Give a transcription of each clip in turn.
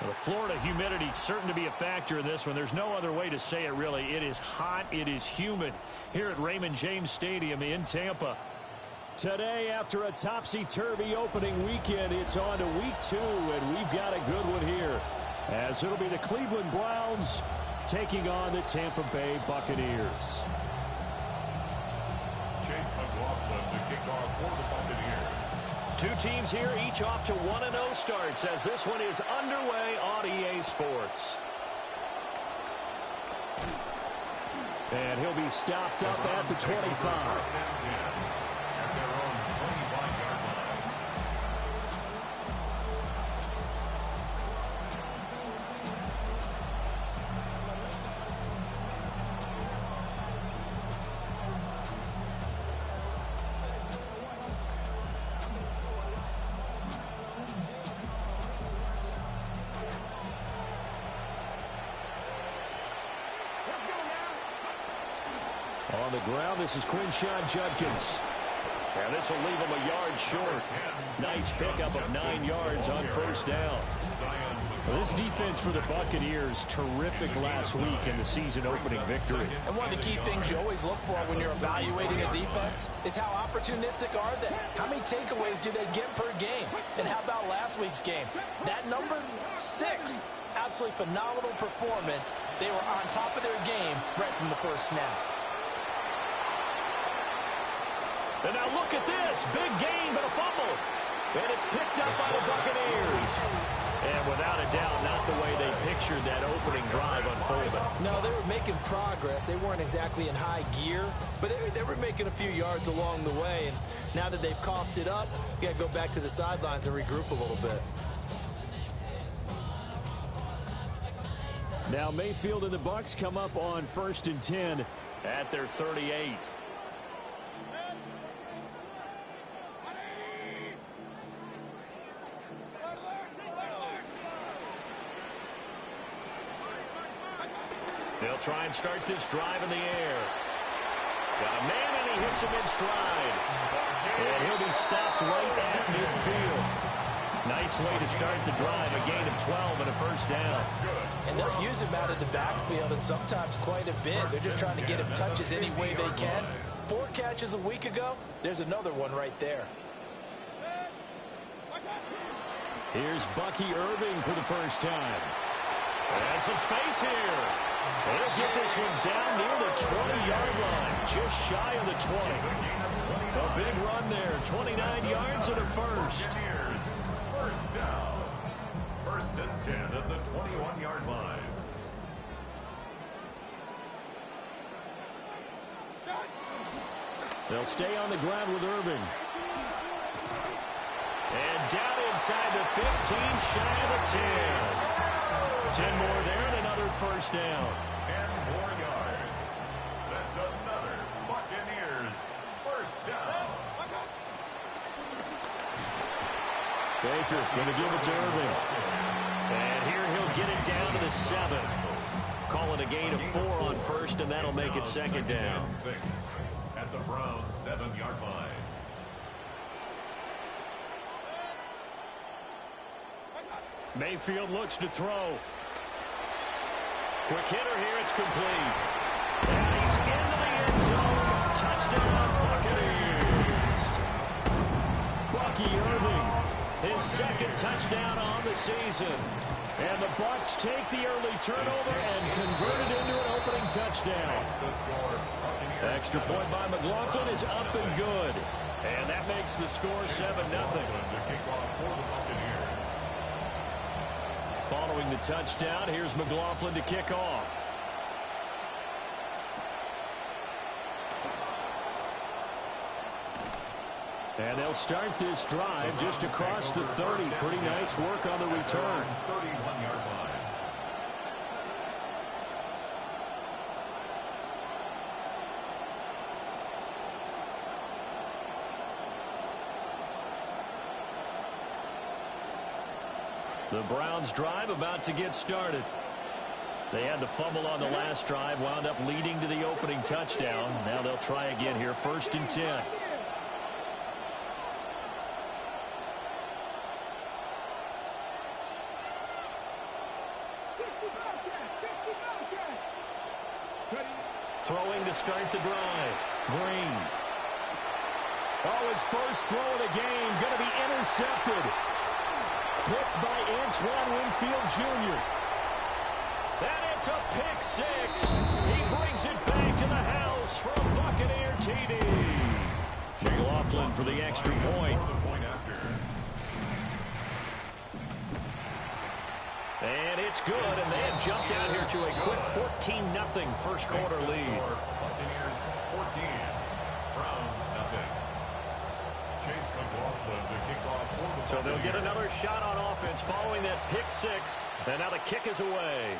The Florida humidity certain to be a factor in this one. There's no other way to say it, really. It is hot. It is humid here at Raymond James Stadium in Tampa. Today, after a topsy-turvy opening weekend, it's on to week 2, and we've got a good one here, as it'll be the Cleveland Browns taking on the Tampa Bay Buccaneers. Two teams here, each off to 1-0 starts, as this one is underway on EA Sports. And he'll be stopped up at the 25. On the ground, this is Quinshon Judkins. And this will leave him a yard short. Nice pickup of 9 yards on first down. Well, this defense for the Buccaneers, terrific last week in the season-opening victory. And one of the key things you always look for when you're evaluating a defense is how opportunistic are they? How many takeaways do they get per game? And how about last week's game? That number, 6. Absolutely phenomenal performance. They were on top of their game right from the first snap. And now look at this. Big gain, but a fumble. And it's picked up by the Buccaneers. And without a doubt, not the way they pictured that opening drive unfolding. No, they were making progress. They weren't exactly in high gear, but they were making a few yards along the way. And now that they've coughed it up, you got to go back to the sidelines and regroup a little bit. Now Mayfield and the Bucs come up on 1st and 10 at their 38. They'll try and start this drive in the air. Got a man, and he hits him in stride. And he'll be stopped right at midfield. Nice way to start the drive. A gain of 12 and a first down. And they'll use him out of the backfield, and sometimes quite a bit. They're just trying to get him touches any way they can. 4 catches a week ago. There's another one right there. Here's Bucky Irving for the first time. And some space here. They'll get this one down near the 20-yard line, just shy of the 20. A big run there, 29 yards and a first. First down. 1st and 10 at the 21-yard line. They'll stay on the ground with Irving. And down inside the 15, shy of the 10. 10 more there and another first down. 10 more yards. That's another Buccaneers first down. Baker going to give it to Irving. And here he'll get it down to the 7. Call it a gain of 4 on first, and that'll make it 2nd down. 6 at the Browns 7-yard line. Mayfield looks to throw. Quick hitter here, it's complete. And he's into the end zone. Touchdown, Buccaneers. Bucky Irving, his 2nd touchdown on the season. And the Bucs take the early turnover and convert it into an opening touchdown. Extra point by McLaughlin is up and good. And that makes the score 7-0. Following the touchdown, here's McLaughlin to kick off. And they'll start this drive just across the 30. Pretty nice work on the return. 31-yard line. The Browns drive about to get started. They had the fumble on the last drive, wound up leading to the opening touchdown. Now they'll try again here, 1st and 10. Throwing to start the drive. Green. Oh, his first throw of the game going to be intercepted. Picked by Antoine Winfield Jr. And it's a pick six. He brings it back to the house for a Buccaneer TD. McLaughlin for the extra point. And it's good, and they have jumped out here to a quick 14-0 first quarter lead. Buccaneers 14, Browns nothing. Chase McLaughlin to kick off for the So they'll get another shot on offense following that pick six, and now the kick is away.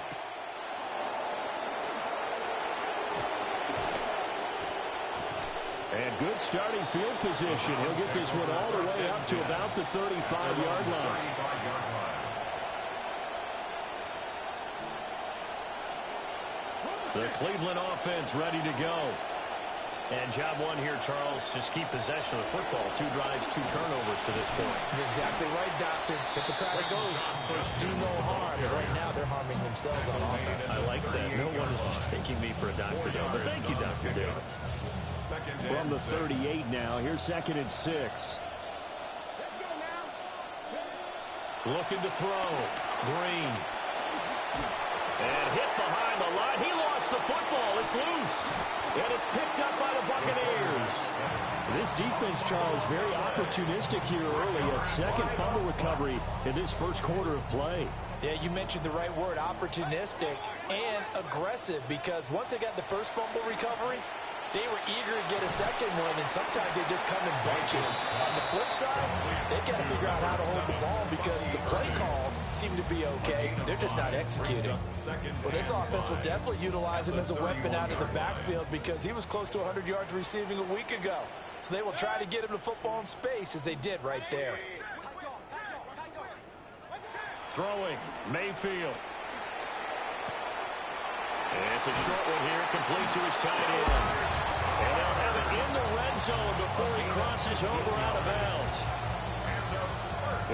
And good starting field position. He'll get this one all the way up to about the 35-yard line. The Cleveland offense ready to go. And job one here, Charles, just keep possession of the football. 2 drives, 2 turnovers to this point. You're exactly right, Doctor. Hippocratic oath. First, do no harm. But right now, they're harming themselves on offense. I like that. No one is just taking me for a doctor, though. But thank you, Dr. Davis. From the 38 now, here's 2nd and 6. Looking to throw. Green. And hit behind the line. He lost the football. It's loose. And it's picked up by the Buccaneers. This defense, Charles, very opportunistic here early. A second fumble recovery in this first quarter of play. Yeah, you mentioned the right word, opportunistic and aggressive, because once they got the first fumble recovery, they were eager to get a second one, and sometimes they just come in bunches. On the flip side, they got to figure out how to hold the ball because the play calls seem to be okay. They're just not executing. Well, this offense will definitely utilize him as a weapon out of the backfield because he was close to 100 yards receiving a week ago. So they will try to get him the football in space as they did right there. Throwing, Mayfield. It's a short one here, complete to his tight end. And they'll have it in the red zone before he crosses over out of bounds.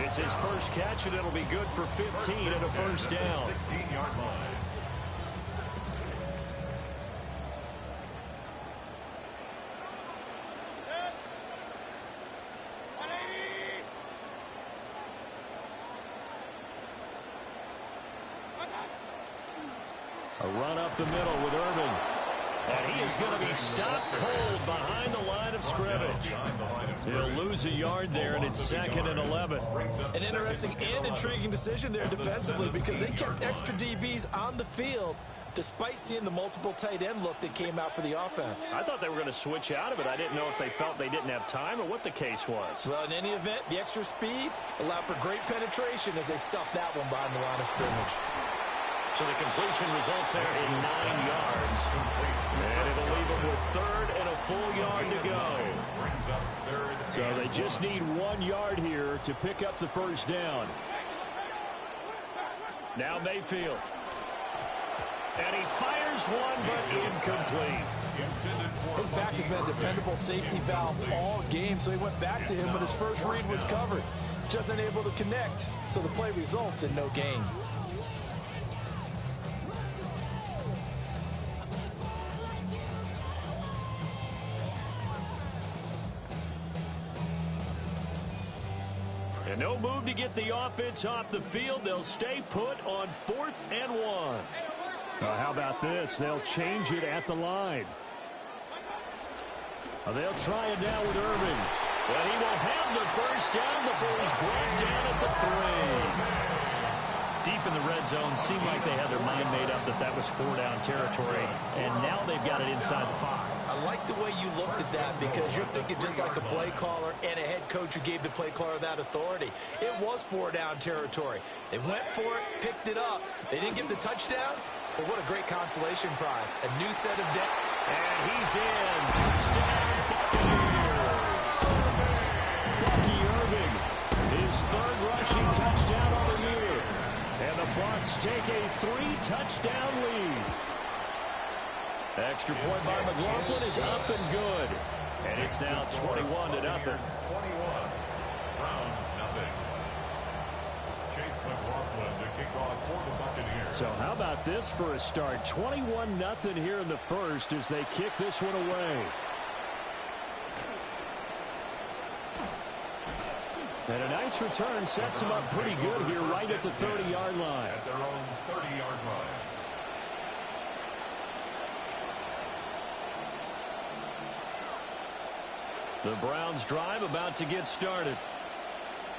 It's his first catch, and it'll be good for 15 and a first down. 16-yard line. A run up the middle with Irving. And he is going to be stopped cold behind the line of scrimmage. He'll lose a yard there, and it's 2nd and 11. An interesting and intriguing decision there defensively because they kept extra DBs on the field despite seeing the multiple tight end look that came out for the offense. I thought they were going to switch out of it. I didn't know if they felt they didn't have time or what the case was. Well, in any event, the extra speed allowed for great penetration as they stuffed that one behind the line of scrimmage. So the completion results there in 9 yards. And it'll leave them with 3rd and a full yard to go. So they just need 1 yard here to pick up the first down. Now Mayfield. And he fires one, but incomplete. His back has been a dependable safety valve all game, so he went back to him when his first read was covered. Just unable to connect, so the play results in no gain. And no move to get the offense off the field. They'll stay put on 4th and 1. How about this? They'll change it at the line. They'll try it now with Irving. But he will have the first down before he's brought down at the 3. Deep in the red zone, seemed like they had their mind made up that that was 4-down territory. And now they've got it inside the 5. I like the way you looked at that because you're thinking just like a play caller and a head coach who gave the play caller that authority. It was 4-down territory. They went for it, picked it up. They didn't get the touchdown, but what a great consolation prize. A new set of depth. And he's in. Touchdown, Buccaneers. Bucky Irving, his 3rd rushing touchdown of the year. And the Bucs take a 3-touchdown lead. Extra point by McLaughlin is up and good. And it's now 21-0. 21. Browns nothing. Chase McLaughlin to kick off for the Buccaneers. So how about this for a start? 21-0 here in the first as they kick this one away. And a nice return sets them up pretty good here right at the 30-yard line. At their own 30-yard line. The Browns drive about to get started.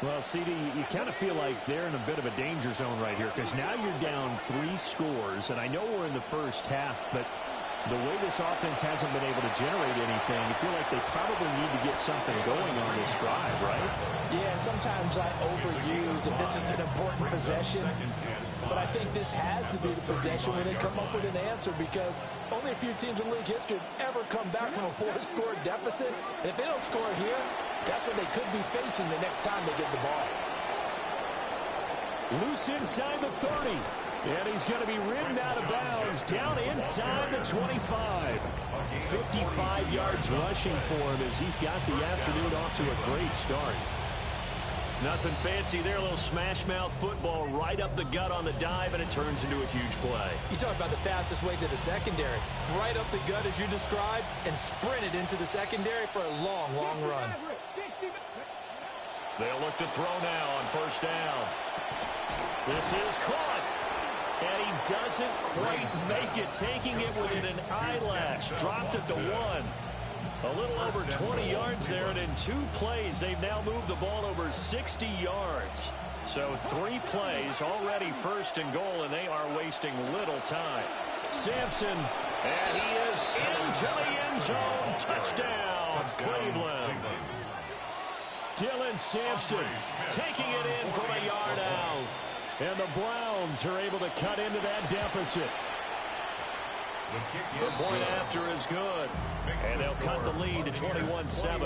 Well, CD, you kind of feel like they're in a bit of a danger zone right here because now you're down 3 scores, and I know we're in the first half, but the way this offense hasn't been able to generate anything, you feel like they probably need to get something going on this drive, right? Yeah, and sometimes I overuse that this is an important possession, but I think this has to be the possession where they come up with an answer because only a few teams in league history have ever come back from a 4-score deficit, and if they don't score here, that's what they could be facing the next time they get the ball. Loose inside the 30. And he's going to be ridden out of bounds down inside the 25. 55 yards rushing for him as he's got the afternoon off to a great start. Nothing fancy there. A little smash mouth football right up the gut on the dive, and it turns into a huge play. You talk about the fastest way to the secondary. Right up the gut as you described and sprinted into the secondary for a long, long run. They'll look to throw now on first down. This is caught. And he doesn't quite make it, taking it within an eyelash. Dropped at the 1. A little over 20 yards there, and in 2 plays, they've now moved the ball over 60 yards. So 3 plays, already first and goal, and they are wasting little time. Sampson, and he is into the end zone. Touchdown, Cleveland. Dylan Sampson taking it in from a yard out. And the Browns are able to cut into that deficit. The point after is good. And they'll cut the lead to 21-7.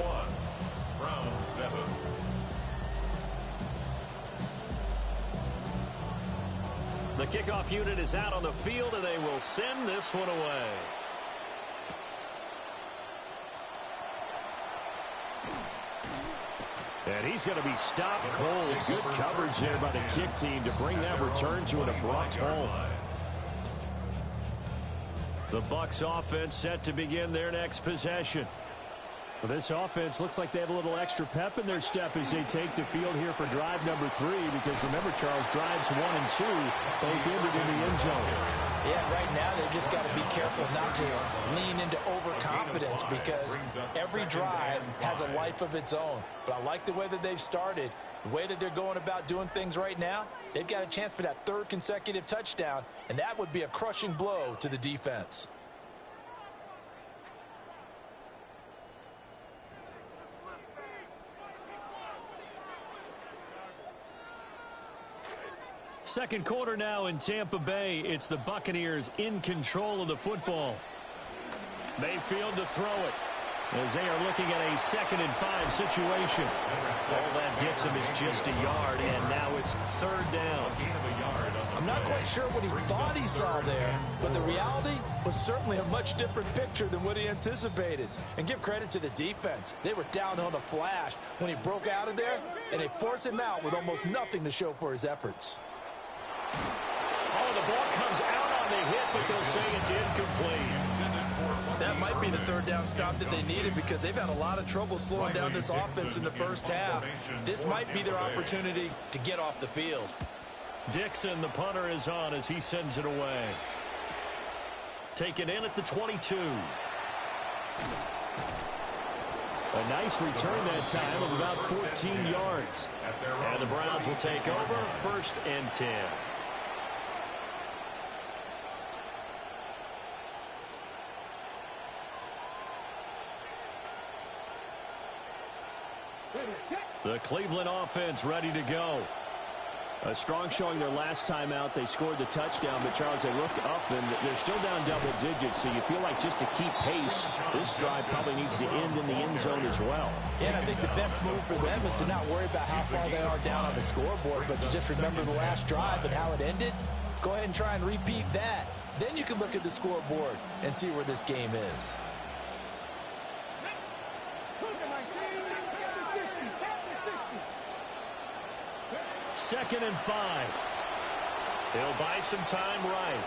Browns 7. The kickoff unit is out on the field, and they will send this one away. And he's going to be stopped cold. Good coverage there by the kick team to bring that return to an abrupt halt. The Bucs offense set to begin their next possession. Well, this offense looks like they have a little extra pep in their step as they take the field here for drive number 3, because remember, Charles, drives 1 and 2 both ended in the end zone. Yeah, right now they've just got to be careful not to lean into overconfidence because every drive has a life of its own. But I like the way that they've started, the way that they're going about doing things right now. They've got a chance for that 3rd consecutive touchdown, and that would be a crushing blow to the defense. Second quarter now in Tampa Bay. It's the Buccaneers in control of the football. Mayfield to throw it as they are looking at a 2nd and 5 situation. All that gets him is just a yard, and now it's 3rd down. I'm not quite sure what he thought he saw there, but the reality was certainly a much different picture than what he anticipated. And give credit to the defense. They were down on the flash when he broke out of there, and they forced him out with almost nothing to show for his efforts. Oh, the ball comes out on the hit, but they'll say it's incomplete. That might be the 3rd down stop that they needed because they've had a lot of trouble slowing down this offense in the first half. This might be their opportunity to get off the field. Dixon, the punter, is on as he sends it away. Taken in at the 22. A nice return that time of about 14 yards. And the Browns will take over 1st and 10. The Cleveland offense ready to go. A strong showing their last time out. They scored the touchdown, but Charles, they look up and they're still down double digits, so you feel like just to keep pace, this drive probably needs to end in the end zone as well. Yeah, and I think the best move for them is to not worry about how far they are down on the scoreboard, but to just remember the last drive and how it ended. Go ahead and try and repeat that. Then you can look at the scoreboard and see where this game is. Second and 5. He'll buy some time right.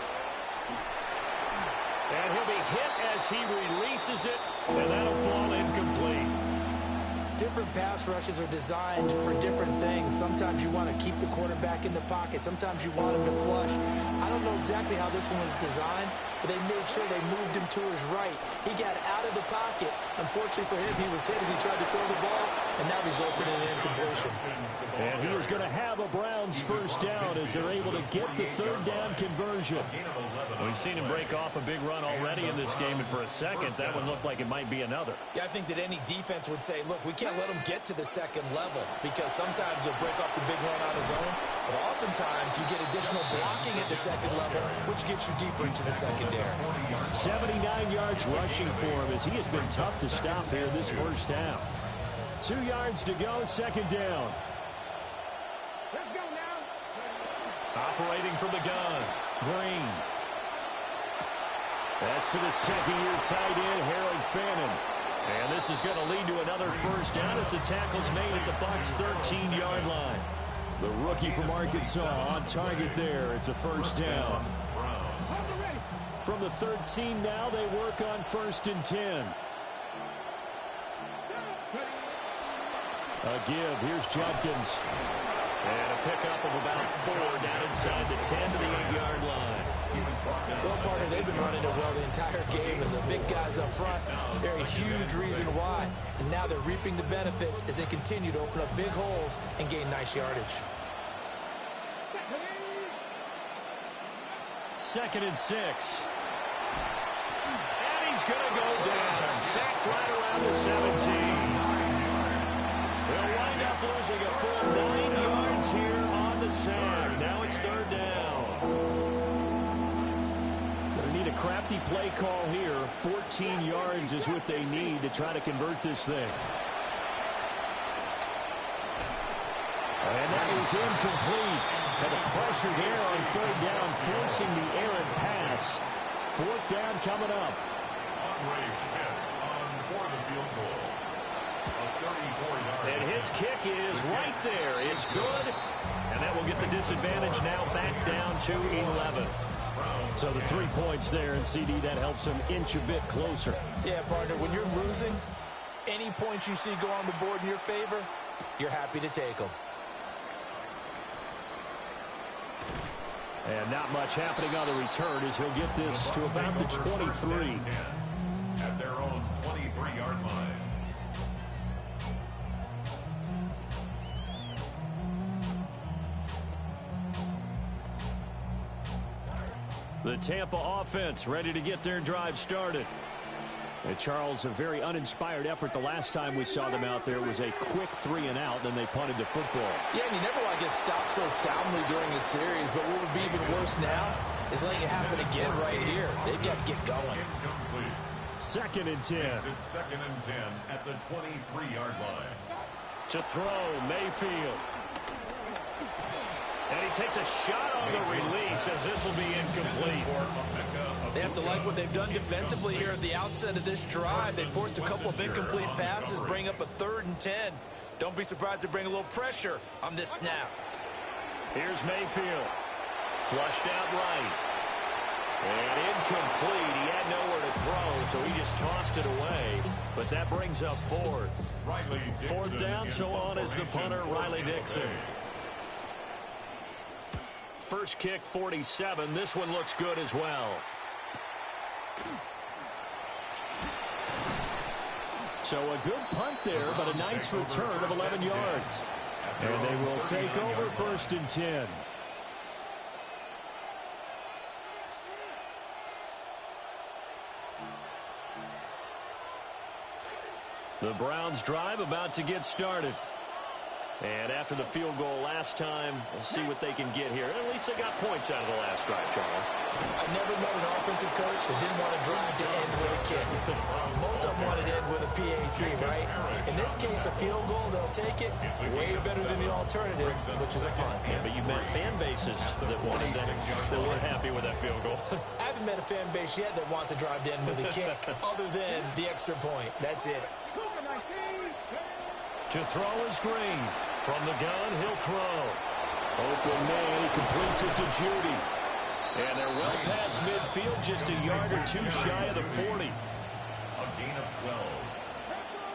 And he'll be hit as he releases it, and that'll fall incomplete. Different pass rushes are designed for different things. Sometimes you want to keep the quarterback in the pocket. Sometimes you want him to flush. I don't know exactly how this one was designed, but they made sure they moved him to his right. He got out of the pocket. Unfortunately for him, he was hit as he tried to throw the ball, and that resulted in an incompletion. And he is going to have a Browns first down as they're able to get the third down conversion. We've seen him break off a big run already in this game, and for a second, that one looked like it might be another. Yeah, I think that any defense would say, look, we can't let him get to the second level because sometimes he'll break off the big run on his own, but oftentimes you get additional blocking at the second level, which gets you deeper into the secondary. 79 yards rushing for him as he has been tough to stop here this first down. 2 yards to go, second down. Let's go now. Operating from the gun, Green. That's to the second-year tight end, Harold Fannin. And this is going to lead to another first down as the tackle's made at the Bucs' 13-yard line. The rookie from Arkansas on target there. It's a first down. From the 13 now, they work on 1st and 10. A give. Here's Judkins. And a pickup of about 4 down inside the 10 to the 8-yard line. Well, partner, they've been running it well the entire game, and the big guys up front, they're a huge reason why. And now they're reaping the benefits as they continue to open up big holes and gain nice yardage. 2nd and 6. And he's going to go down. Sacked right around the 17. They'll wind up losing a full 9 yards here on the sack. Now it's 3rd down. Going to need a crafty play call here. 14 yards is what they need to try to convert this thing. And that is incomplete. And the pressure there on 3rd down, forcing the errant pass. 4th down coming up. And his kick is right there. It's good. And that will get the disadvantage now back down to 11. So the 3 points there, and CD, that helps him inch a bit closer. Yeah, partner, when you're losing, any points you see go on the board in your favor, you're happy to take them. And not much happening on the return as he'll get this to about the 23. At their own 23-yard line. The Tampa offense ready to get their drive started. And Charles, a very uninspired effort the last time we saw them out there was a quick 3 and out, then they punted the football. Yeah, and you never want to get stopped so soundly during a series, but what would be even worse now is letting it happen again right here. They've got to get going. 2nd and 10. It's 2nd and 10 at the 23-yard line. To throw, Mayfield. And he takes a shot on the release as this will be incomplete. They have to like what they've done defensively here at the outset of this drive. They forced a couple of incomplete passes, bring up a 3rd and 10. Don't be surprised to bring a little pressure on this snap. Here's Mayfield. Flushed out right. And incomplete. He had nowhere to throw, so he just tossed it away. But that brings up 4th. 4th down, so on is the punter, Riley Dixon. First kick, 47. This one looks good as well. So a good punt there, but a nice return of 11 yards. And they will take over 1st and 10. The Browns drive about to get started. And after the field goal last time, we'll see what they can get here. At least they got points out of the last drive, Charles. I never met an offensive coach that didn't want to drive to end with a kick. Most of them wanted to end with a PAT, right? In this case, a field goal, they'll take it. Way better than the alternative, which is a punt. Yeah, but you met fan bases that wanted that weren't happy with that field goal. I haven't met a fan base yet that wants a drive to end with a kick, other than the extra point. That's it. To throw is Green. From the gun, he'll throw. Open man, he completes it to Judy. And they're well past midfield, just a yard or two shy of the 40. A gain of 12.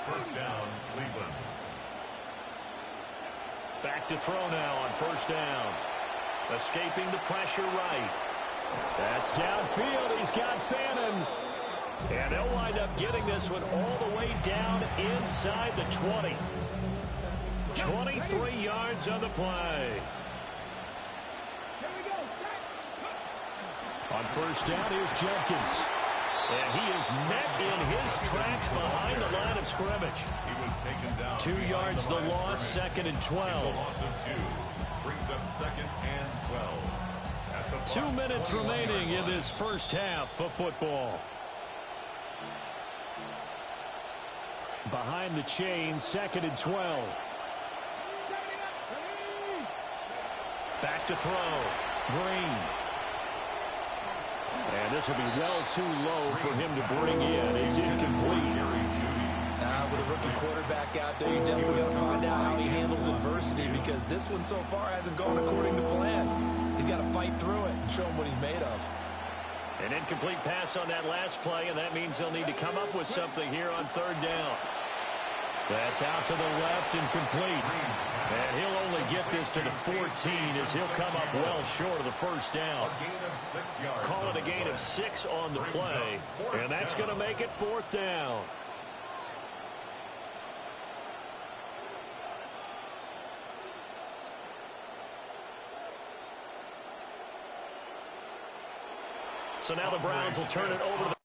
First down, Cleveland. Back to throw now on first down. Escaping the pressure right. That's downfield. He's got Fannin. And they'll wind up getting this one all the way down inside the 20. 23 yards on the play. On first down, here's Jenkins. And he is met in his tracks behind the line of scrimmage. He was taken down. 2 yards the loss, second and 12. It's a loss of 2. Brings up second and 12. 2 minutes remaining in this first half of football. Behind the chain, second and 12. Back to throw. Green. And this will be well too low for him to bring in. It's incomplete. With a rookie quarterback out there, you definitely got to find out how he handles adversity, because this one so far hasn't gone according to plan. He's got to fight through it and show him what he's made of. An incomplete pass on that last play, and that means they'll need to come up with something here on third down. That's out to the left and complete. And he'll only get this to the 14 as he'll come up well short of the first down. Call it a gain of 6 on the play, and that's going to make it fourth down. So now the Browns will turn it over to the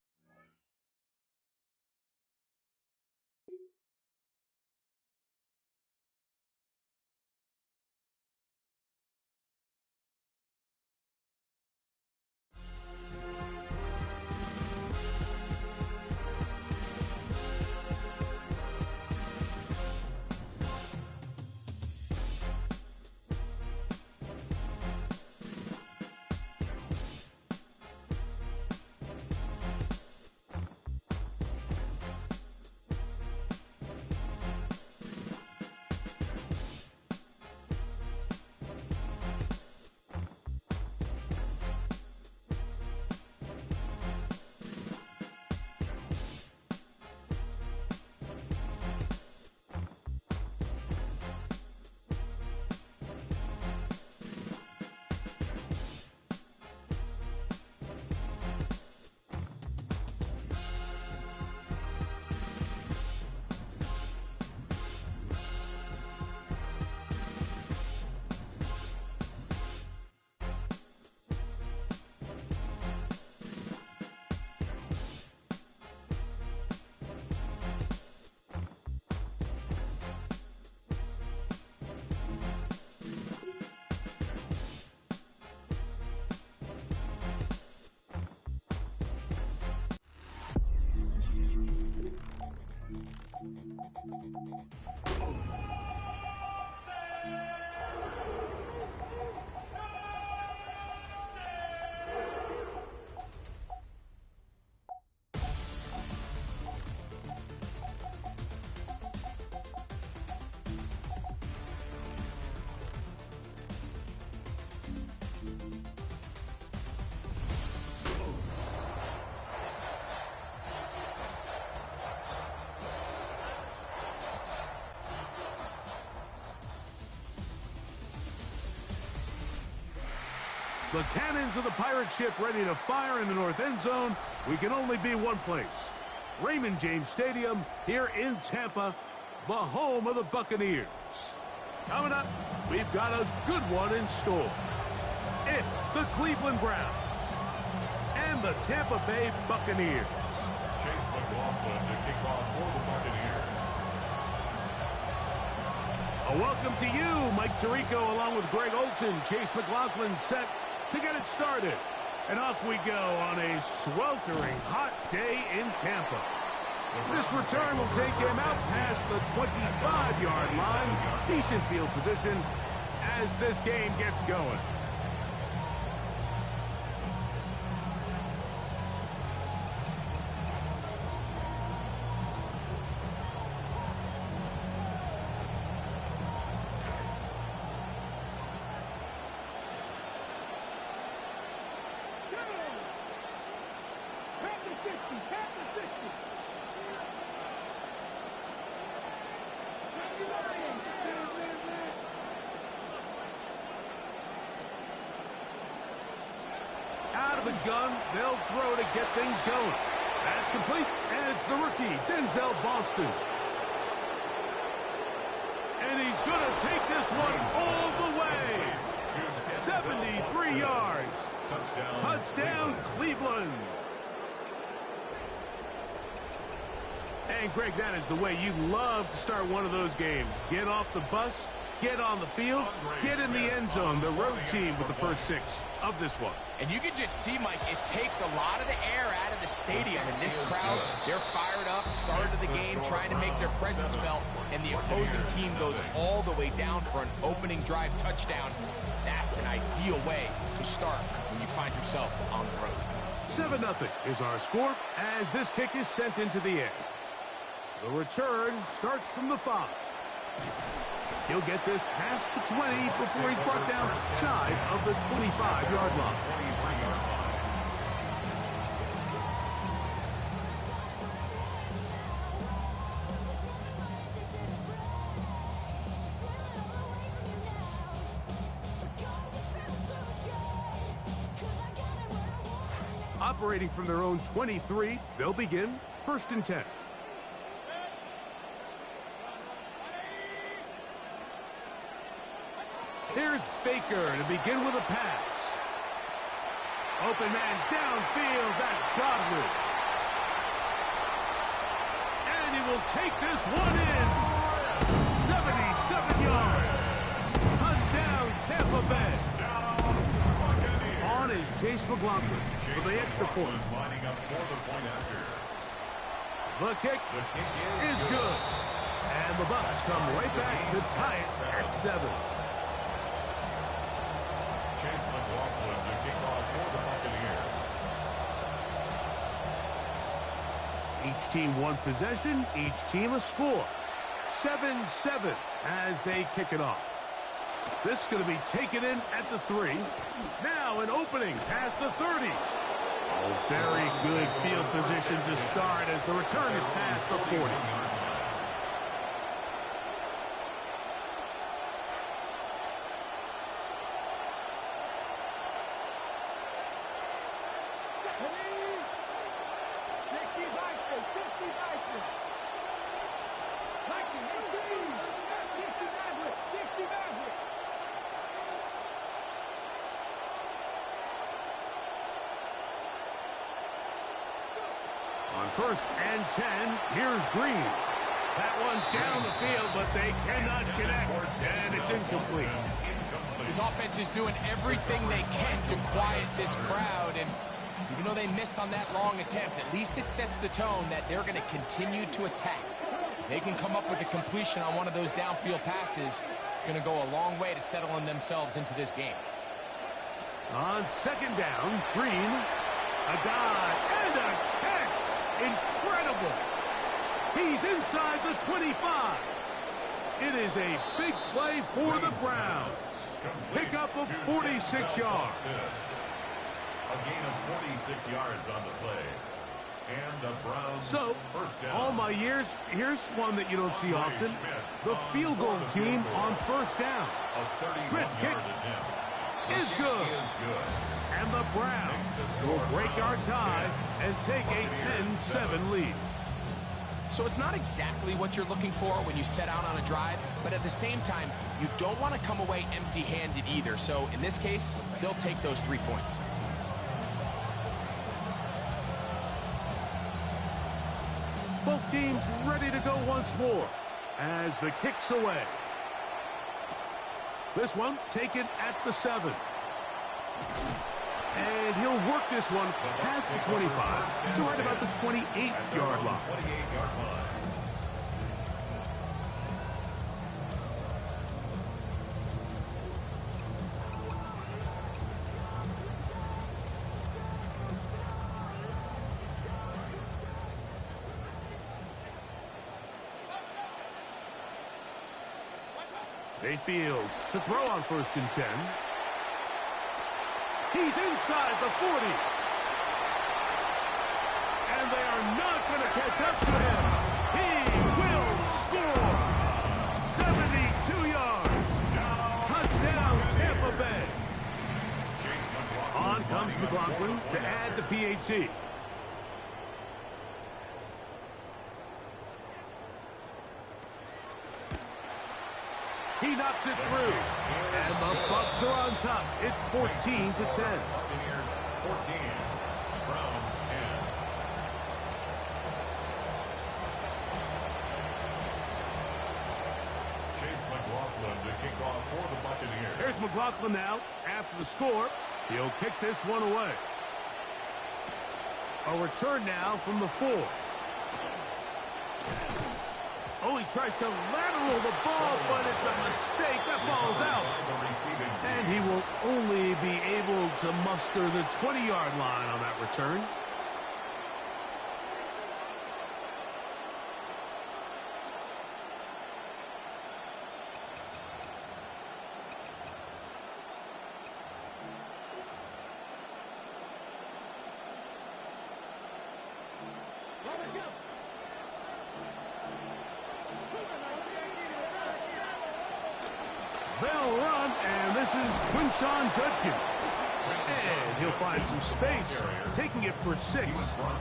The cannons of the pirate ship ready to fire in the north end zone. We can only be one place. Raymond James Stadium here in Tampa, the home of the Buccaneers. Coming up, we've got a good one in store. It's the Cleveland Browns and the Tampa Bay Buccaneers. Chase McLaughlin to kick off for the Buccaneers. A welcome to you, Mike Tirico, along with Greg Olson. Chase McLaughlin set to get it started. And off we go on a sweltering hot day in Tampa. This return will take him out past the 25-yard line. Decent field position as this game gets going. Out of the gun, they'll throw to get things going. That's complete, and it's the rookie, Denzel Boston. And he's going to take this one all the way. 73 yards. Touchdown, Cleveland. And, Greg, that is the way you love to start one of those games. Get off the bus, get on the field, get in the end zone. The road team with the first 6 of this one. And you can just see, Mike, it takes a lot of the air out of the stadium. And this crowd, they're fired up, started the game, trying to make their presence felt. And the opposing team goes all the way down for an opening drive touchdown. That's an ideal way to start when you find yourself on the road. 7-0 is our score as this kick is sent into the air. The return starts from the 5. He'll get this past the 20 before he's brought down shy of the 25-yard line. Operating from their own 23, they'll begin 1st and 10. Here's Baker to begin with a pass. Open man downfield, that's Godwin. And he will take this one in. 77 yards. Touchdown, Tampa Bay. On is Chase McLaughlin for the extra point. The kick is good. And the Bucs come right back to tie it at 7. Chase McLaughlin to kick off for the Buccaneers. Each team one possession, each team a score. 7-7 as they kick it off. This is going to be taken in at the 3. Now an opening past the 30. Oh, very good field position to start as the return is past the 40. On 1st and 10, here's Green. That one down the field, but they cannot connect, and it's incomplete. This offense is doing everything they can to quiet this crowd, and even though they missed on that long attempt, at least it sets the tone that they're going to continue to attack. If they can come up with a completion on one of those downfield passes, it's going to go a long way to settling themselves into this game. On 2nd down, Green, a dive, and a catch. Incredible. He's inside the 25. It is a big play for the Browns. Pickup of 46 yards. A gain of 46 yards on the play. And the Browns So, first down. all my years, here's one that you don't see often. The field goal team on 1st down. Schmidt's kick is good. And the Browns will break our tie and take a 10-7 lead. So it's not exactly what you're looking for when you set out on a drive, but at the same time, you don't want to come away empty-handed either. So in this case, they'll take those 3 points. Both teams ready to go once more as the kick's away. This one taken at the 7. And he'll work this one past the 25 to right about the 28-yard line. Mayfield to throw on 1st and 10. He's inside the 40. And they are not going to catch up to him. He will score. 72 yards. Touchdown, Tampa Bay. On comes McLaughlin to add the PAT. He knocks it through. And the Bucs are on top. It's 14-10. Buccaneers 14. Browns 10. Chase McLaughlin to kick off for the Buccaneers. Here's McLaughlin now. After the score, he'll kick this one away. A return now from the 4. Oh, he tries to lateral the ball, but it's a mistake. That ball's out. And he will only be able to muster the 20-yard line on that return. They'll run, and this is Quinshawn Judkins. And he'll find some space, taking it for 6,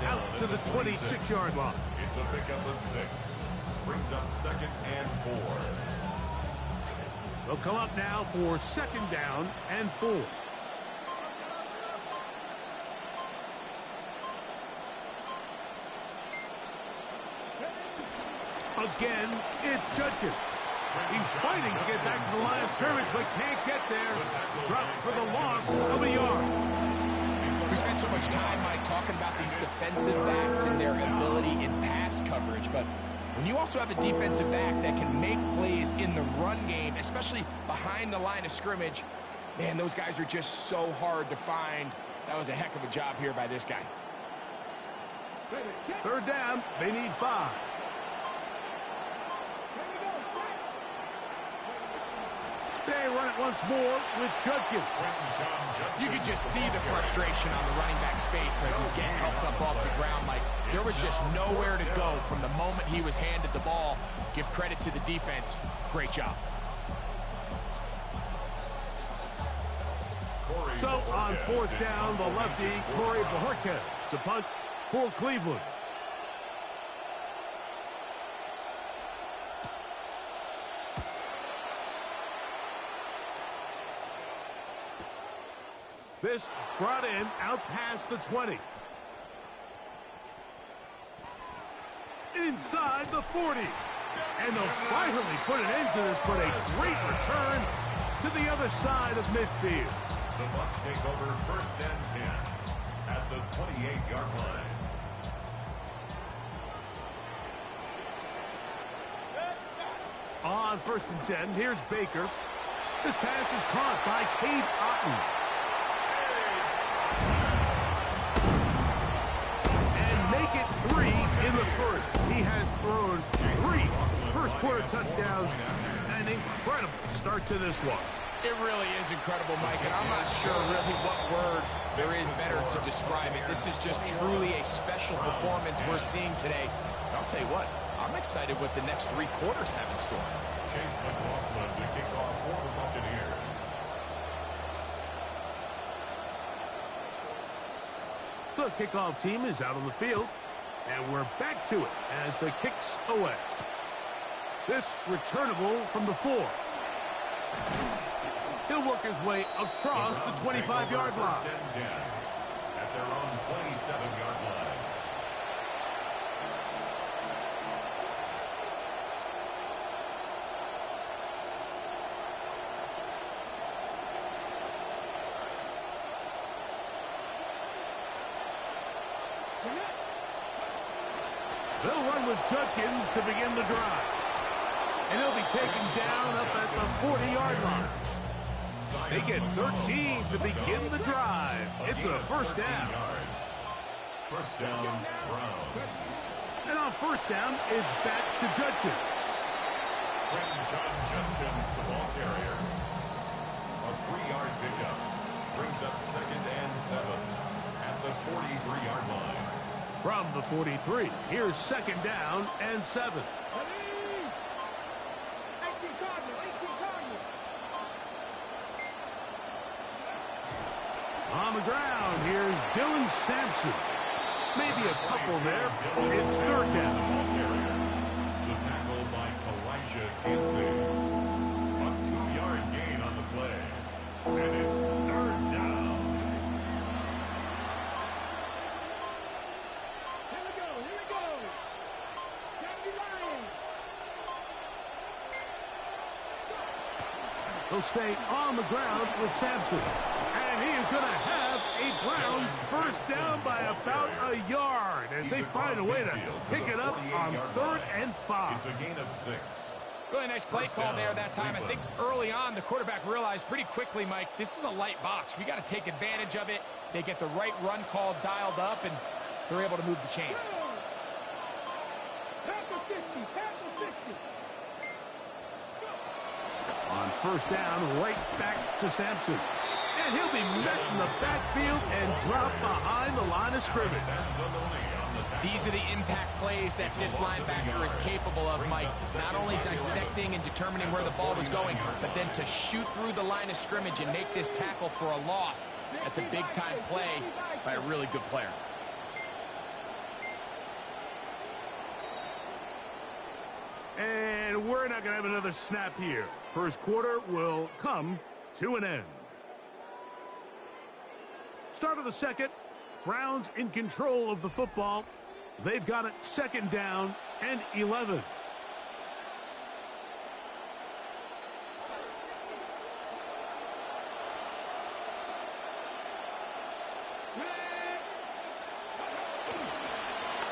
out to the 26-yard line. It's a pickup of 6. Brings up 2nd and 4. They'll come up now for 2nd down and 4. Again, it's Judkins. He's fighting to get back to the line of scrimmage, but can't get there. Dropped for the loss of a yard. We spent so much time, Mike, talking about these defensive backs and their ability in pass coverage, but when you also have a defensive back that can make plays in the run game, especially behind the line of scrimmage, man, those guys are just so hard to find. That was a heck of a job here by this guy. 3rd down, they need 5. They run it once more with Judkins. You could just see the frustration on the running back's face as he's getting helped up off the ground. Like, there was just nowhere to go from the moment he was handed the ball. Give credit to the defense. Great job. So on 4th down, the lefty, Corey Bojorquez, to punt for Cleveland. This brought in out past the 20. Inside the 40. And they'll finally put an end to this, but a great return to the other side of midfield. The Bucs take over 1st and 10 at the 28-yard line. On 1st and 10, here's Baker. This pass is caught by Cade Otton. Make it 3 in the 1st. He has thrown 3 first-quarter touchdowns. An incredible start to this one. It really is incredible, Mike, and I'm not sure really what word there is better to describe it. This is just truly a special performance we're seeing today. And I'll tell you what, I'm excited what the next 3 quarters have in store. Chase McLaughlin to kick off for the Buccaneers. The kickoff team is out on the field, and we're back to it as the kick's away. This returnable from the 4. He'll work his way across the 25-yard line. 1st and 10 at their own 27-yard line. They'll run with Judkins to begin the drive. And he'll be taken down up at the 40-yard line. They get 13 to begin the drive. It's a 1st down. 1st down, Browns. And on 1st down, it's back to Judkins. Quinshawn Judkins, the ball carrier. A 3-yard pickup. Brings up 2nd and 7 at the 43-yard line. From the 43, here's second down and 7. On the ground, here's Dylan Sampson. Maybe a couple there. It's third down. The tackle by Elijah Cansey. A 2-yard gain on the play. And it's third down. Here we go. County Lions. He'll stay on the ground with Sampson. And he is going to have a Browns first down by about a yard as they find a way to pick it up on 3rd and 5. It's a gain of 6. Really nice play call there that time. I think early on the quarterback realized pretty quickly, Mike, this is a light box. We got to take advantage of it. They get the right run call dialed up, and they're able to move the chains. On first down, right back to Sampson. And he'll be met in the backfield and dropped behind the line of scrimmage. These are the impact plays that this linebacker is capable of, Mike. Not only dissecting and determining where the ball was going, but then to shoot through the line of scrimmage and make this tackle for a loss. That's a big-time play by a really good player. And we're not going to have another snap here. First quarter will come to an end. Start of the second. Browns in control of the football. They've got it second down and 11.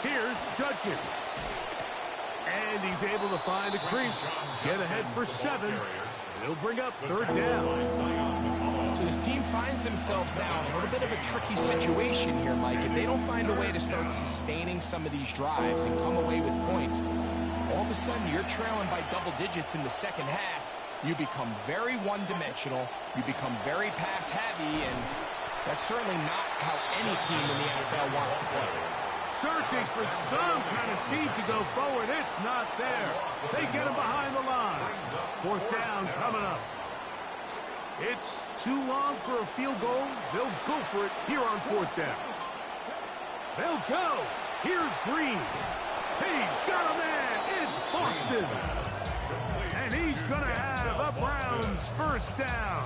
Here's Judkins. And he's able to find a crease. Get ahead for 7. He'll bring up third down. So this team finds themselves now in a little bit of a tricky situation here, Mike. If they don't find a way to start sustaining some of these drives and come away with points, all of a sudden you're trailing by double digits in the second half. You become very one-dimensional. You become very pass-heavy, and that's certainly not how any team in the NFL wants to play. Searching for some kind of seed to go forward. It's not there. They get him behind the line. Fourth down coming up. It's too long for a field goal. They'll go for it here on fourth down. They'll go. Here's Green. He's got a man. It's Boston. And he's going to have a Browns first down.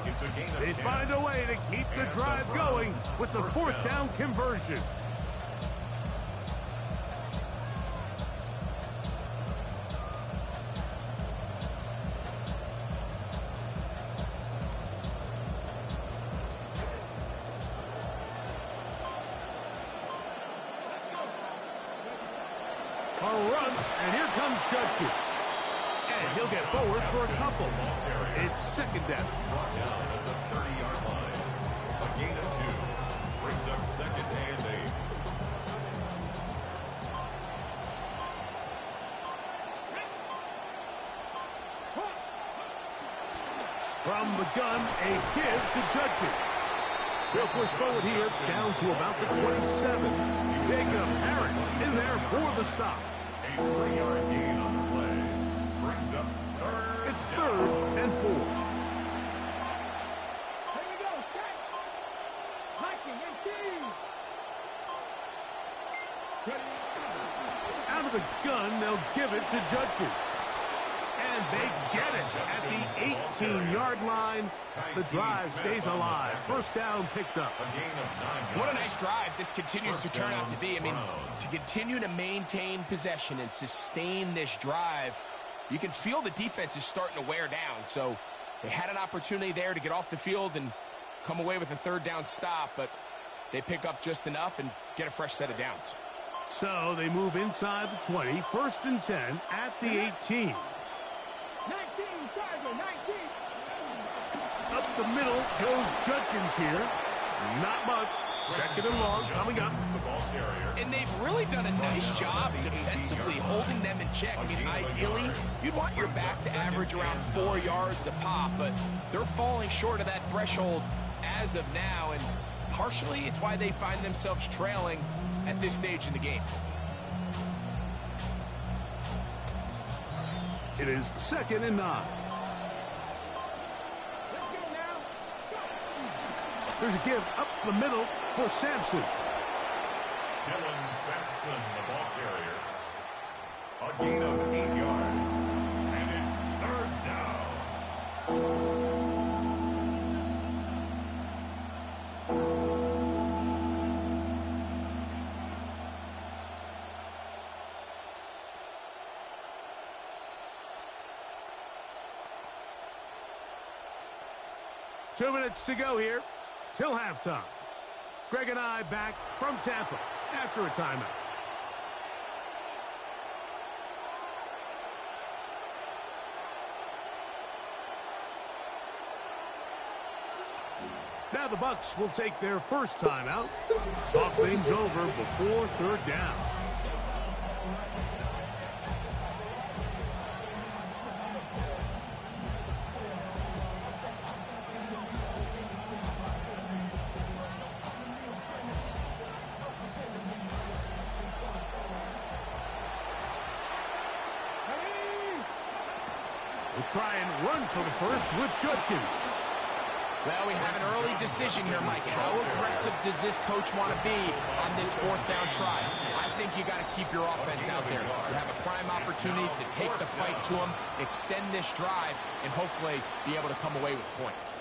They find a way to keep the drive going with the fourth down conversion. A run, and here comes Judkins. And he'll get forward for a couple. It's second down. Brought down at the 30-yard line. A gain of 2. Brings up second and 8. From the gun, a give to Judkins. They'll push forward here, down to about the 27. Jacob Harris in there for the stop. A 3-yard gain on the play. Brings up third. It's third and 4. Here we go, set. Hiking and team. Out of the gun, they'll give it to Judkins. And they get it at the 18-yard line. The drive stays alive. First down picked up. A gain of 9 yards. What a nice drive this continues to turn out to be. I mean, to continue to maintain possession and sustain this drive, you can feel the defense is starting to wear down. So they had an opportunity there to get off the field and come away with a third down stop, but they pick up just enough and get a fresh set of downs. So they move inside the 20. First and 10 at the 18. 19, Tiger, 19. Up the middle goes Judkins here. Not much. Second and long coming up. The ball carrier. And they've really done a nice job defensively holding them in check. I mean, ideally, you'd want your back to average around 4 yards a pop, but they're falling short of that threshold as of now, and partially it's why they find themselves trailing at this stage in the game. It is 2nd and 9. There's a give up the middle for Sampson. Dylan Sampson, the ball carrier. A gain of 8 yards. And it's 3rd down. Two minutes to go here till halftime. Greg and I back from Tampa after a timeout. Now the Bucs will take their first timeout. Talk things over before 3rd down. We'll try and run for the first with Judkins. Well, we have an early decision here, Mike. How aggressive does this coach want to be on this 4th down try? I think you got to keep your offense out there. You have a prime opportunity to take the fight to them, extend this drive, and hopefully be able to come away with points.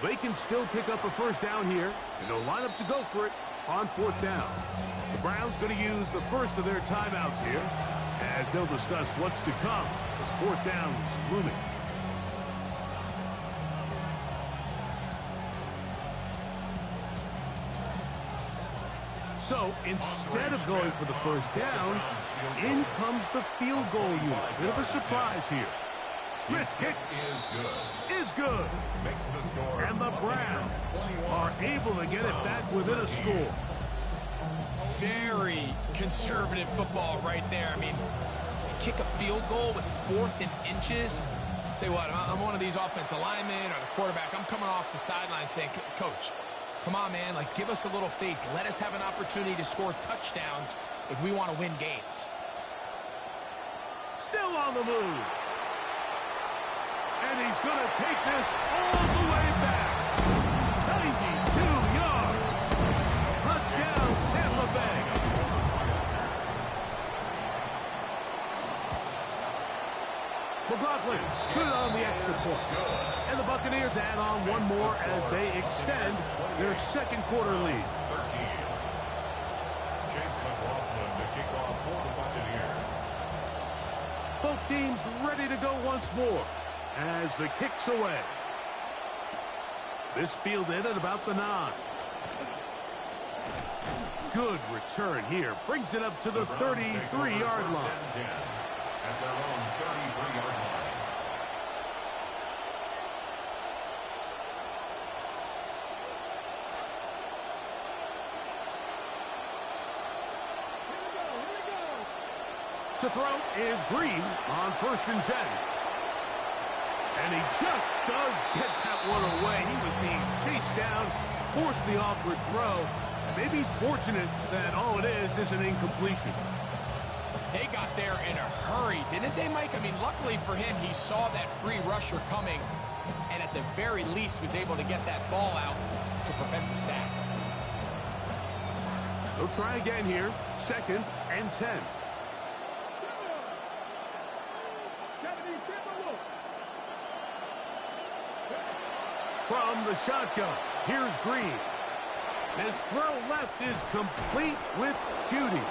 They can still pick up a first down here, and they'll line up to go for it on 4th down. The Browns going to use the first of their timeouts here, as they'll discuss what's to come as 4th down is looming. So instead of going for the first down, in comes the field goal unit. Bit of a surprise here. Smith's kick is good. Makes the score. And the Browns are able to get it back within a score. Very conservative football right there. I mean, kick a field goal with 4th and inches. Tell you what, I'm one of these offensive linemen or the quarterback. I'm coming off the sideline saying, Coach, come on, man. Like, give us a little faith. Let us have an opportunity to score touchdowns if we want to win games. Still on the move. And he's going to take this all the way back. 92 yards. Touchdown, Tampa Bay. McLaughlin good on the extra point. And the Buccaneers add on one more as they extend their 2nd quarter lead. Chase McLaughlin to kick off for the Buccaneers. Both teams ready to go once more as the kick's away. This fielded at about the 9. Good return here. Brings it up to the 33-yard line. At their own 33-yard line. To throw is Green on 1st and 10. And he just does get that one away. He was being chased down, forced the awkward throw. Maybe he's fortunate that all it is an incompletion. They got there in a hurry, didn't they, Mike? I mean, luckily for him, he saw that free rusher coming and at the very least was able to get that ball out to prevent the sack. They'll try again here. 2nd and 10. From the shotgun, here's Green. His throw left is complete with Judy.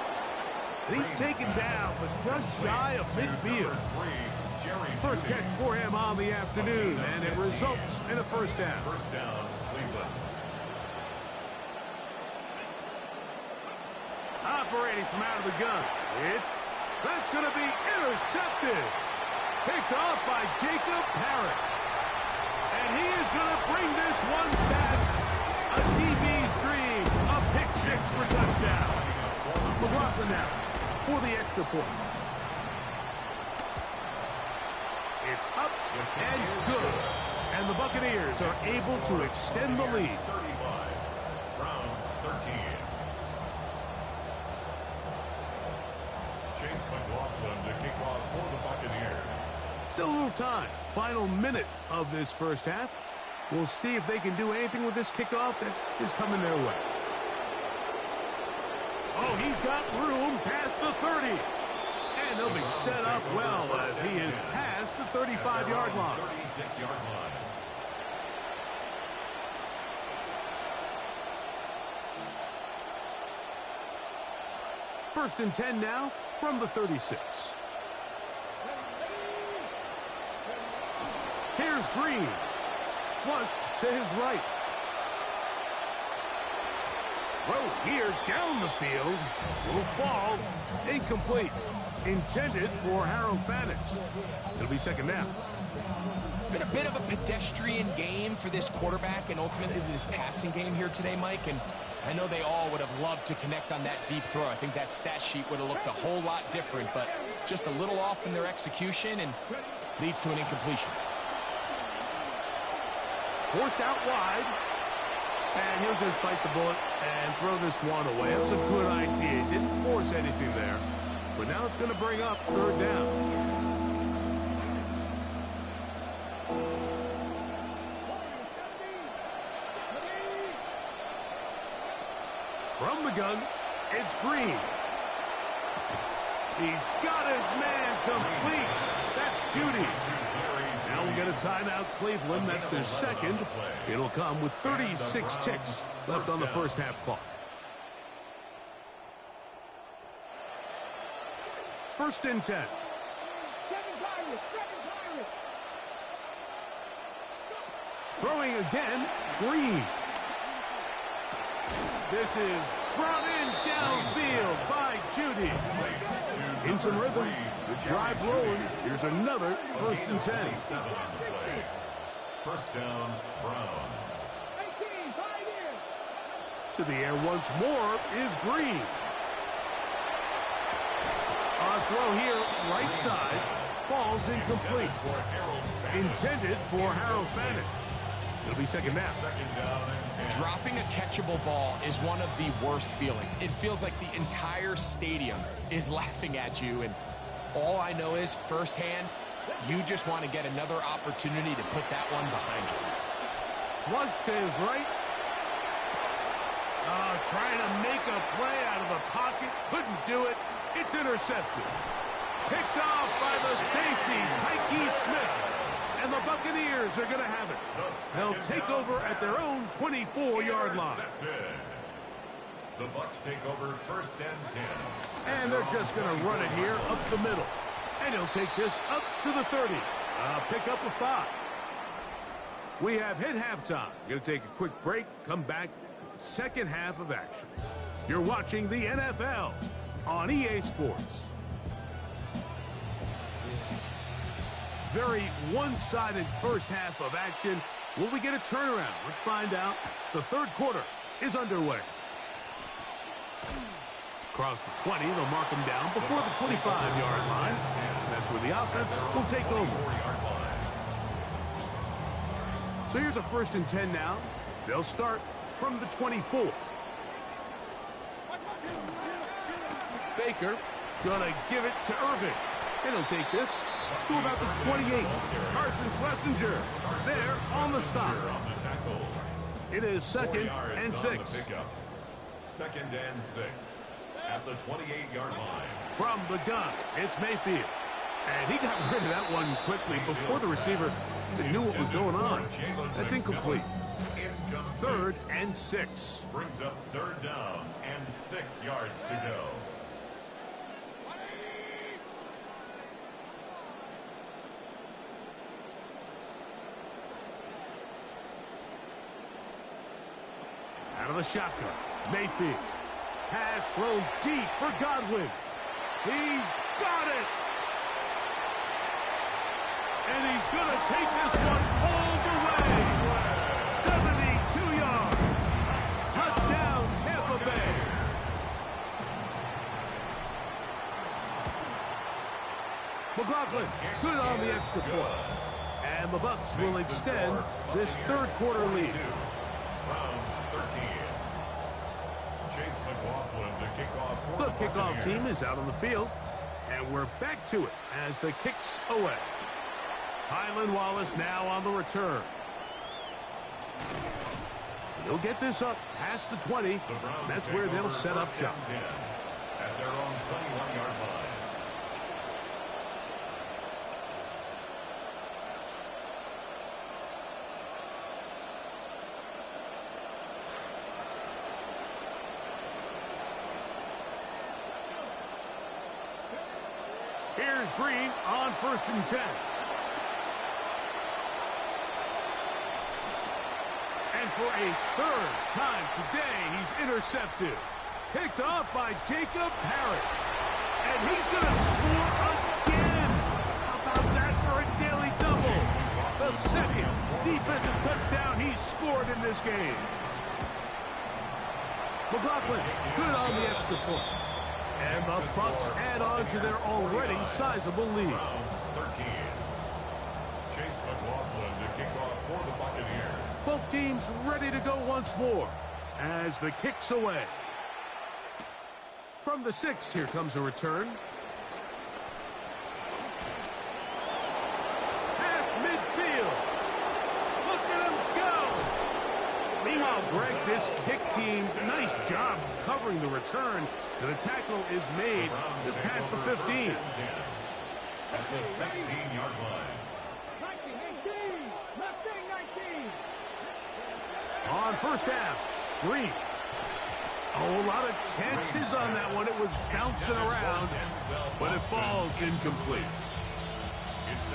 He's taken down, but just shy of midfield. First catch for him on the afternoon, and it results in a first down. First down, Cleveland. Operating from out of the gun. That's going to be intercepted. Picked off by Jacob Parrish. And he is going to bring this one back. A DB's dream. A pick 6 for touchdown. something now for the extra point. It's up and good. And the Buccaneers are able to extend the lead. 35. Browns 13. Chase McLaughlin to kick off for the Buccaneers. Still a little time. Final minute of this first half. We'll see if they can do anything with this kickoff that is coming their way. Oh, he's got room past the 30. And they'll be set up well as he is past the 35-yard line. 36-yard line. First and 10 now from the 36. Here's Green. Flush to his right. Throw here down the field. Will fall. Incomplete. Intended for Harold Fanich. It'll be second down. It's been a bit of a pedestrian game for this quarterback and ultimately this passing game here today, Mike. And I know they all would have loved to connect on that deep throw. I think that stat sheet would have looked a whole lot different, but just a little off in their execution and leads to an incompletion. Forced out wide. And he'll just bite the bullet and throw this one away. It was a good idea. He didn't force anything there. But now it's going to bring up third down. From the gun, it's Green. He's got his man complete. That's Judy. Now we'll get a timeout, Cleveland. That's their second. It'll come with 36 ticks left on the first half clock. First and 10. Throwing again, Green. This is brought in downfield by Judy. In some rhythm, the drive rolling. Here's another first and 10. First down, Browns. To the air once more is Green. A throw here, right side, falls incomplete. Intended for Harold Fanich. It'll be second down. Dropping a catchable ball is one of the worst feelings. It feels like the entire stadium is laughing at you, and all I know is, firsthand, you just want to get another opportunity to put that one behind you. Flush to his right. Trying to make a play out of the pocket. Couldn't do it. It's intercepted. Picked off by the safety, Tyke Smith. And the Buccaneers are going to have it. They'll take over at their own 24-yard line. The Bucs take over first and 10. And they're just going to run it here up the middle. And he'll take this up to the 30. Pick up a 5. We have hit halftime. Going to take a quick break, come back with the second half of action. You're watching the NFL on EA Sports. Very one-sided first half of action. Will we get a turnaround? Let's find out. The third quarter is underway. Across the 20, they'll mark him down before the 25-yard line. That's where the offense will take over. So here's a first and 10 now. They'll start from the 24. Baker gonna give it to Irving. And he'll take this to about the 28. Carson Schlesinger there on the stop. It is second and 6. Second and 6 at the 28-yard line. From the gun, it's Mayfield. And he got rid of that one quickly before the receiver knew what was going on. That's incomplete. Third and 6. Brings up third down and 6 yards to go. Out of the shotgun, Mayfield. Pass thrown deep for Godwin. He's got it. And he's going to take this one all the way. 72 yards. Touchdown, Tampa Bay. McLaughlin, good on the extra point. And the Bucs will extend this third quarter lead. Browns 13. Chase McLaughlin to kick off for The kickoff team is out on the field, and we're back to it as the kick's away. Tylan Wallace now on the return. He'll get this up past the 20. That's where they'll set up shop. At their own 21-yard line. Here's Green on 1st and 10. And for a third time today, he's intercepted. Picked off by Jacob Parrish. And he's going to score again. How about that for a daily double? The second defensive touchdown he's scored in this game. McLaughlin, good on the extra point. And the Bucs add on to their already sizable lead. Browns 13. Chase McLaughlin to kick off for the Buccaneers. Both teams ready to go once more as the kick's away. From the 6, here comes a return. Past midfield. Look at him go. Meanwhile, Greg, this kick team, nice job covering the return. And the tackle is made just past the 15. At the 16-yard line. 19, 19. On first down, Green. Oh, a lot of chances on that one. It was bouncing around, but it falls incomplete.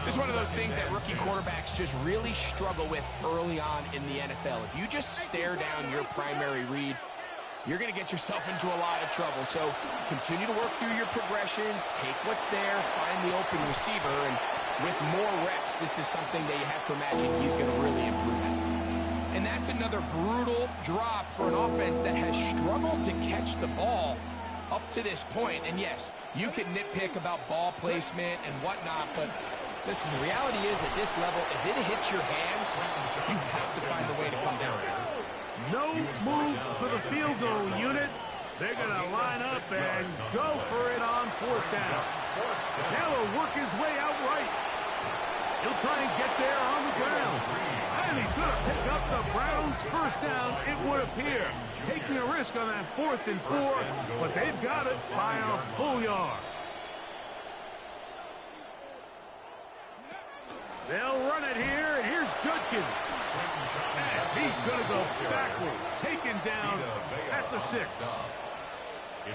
This is one of those things that rookie quarterbacks just really struggle with early on in the NFL. If you just stare down your primary read, you're going to get yourself into a lot of trouble. So continue to work through your progressions, take what's there, find the open receiver, and with more reps, this is something that you have to imagine he's going to really improve at. And that's another brutal drop for an offense that has struggled to catch the ball up to this point. And yes, you can nitpick about ball placement and whatnot, but listen, the reality is at this level, if it hits your hands, you have to find a way to come down there. No move for the field goal unit. They're going to line up and go for it on 4th down. Taylor work his way out right. He'll try and get there on the ground. And he's going to pick up the Browns' first down, it would appear. Taking a risk on that 4th and 4, but they've got it by a full yard. They'll run it here, and here's Judkins. And he's going to go backwards, taken down at the 6.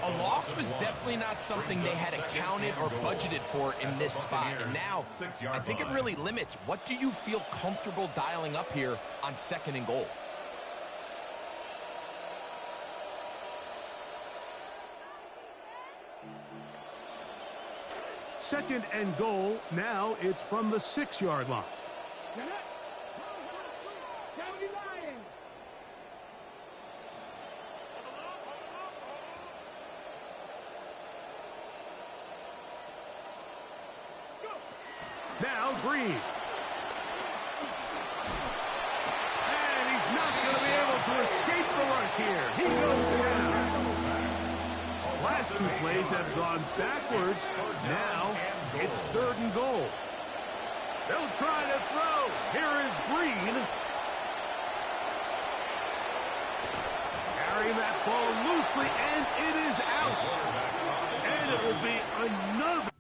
A loss was definitely not something they had accounted or budgeted for in this spot. And now, I think it really limits. What do you feel comfortable dialing up here on 2nd and goal? Second and goal. Now it's from the 6-yard line. Now Green. And he's not going to be able to escape the rush here. He goes down. Last 2 plays have gone backwards. Now it's 3rd and goal. They'll try to throw. Here is Green. Carrying that ball loosely, and it is out. And it will be another